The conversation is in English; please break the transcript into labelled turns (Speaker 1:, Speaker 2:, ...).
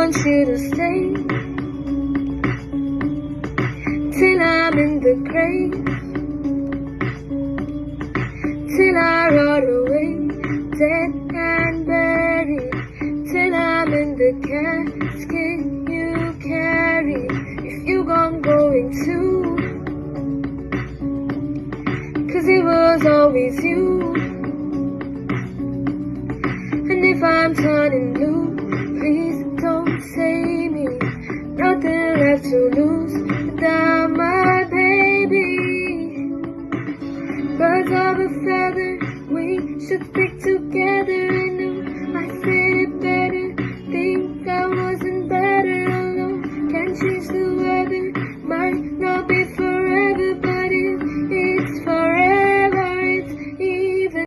Speaker 1: want you to stay till I'm in the grave, till I rot away, dead and buried, till I'm in the casket you carry. If you gone going too, 'cause it was always you. And if I'm turning blue, please don't save me. Nothing left to lose without my baby. Birds of a feather, we should stick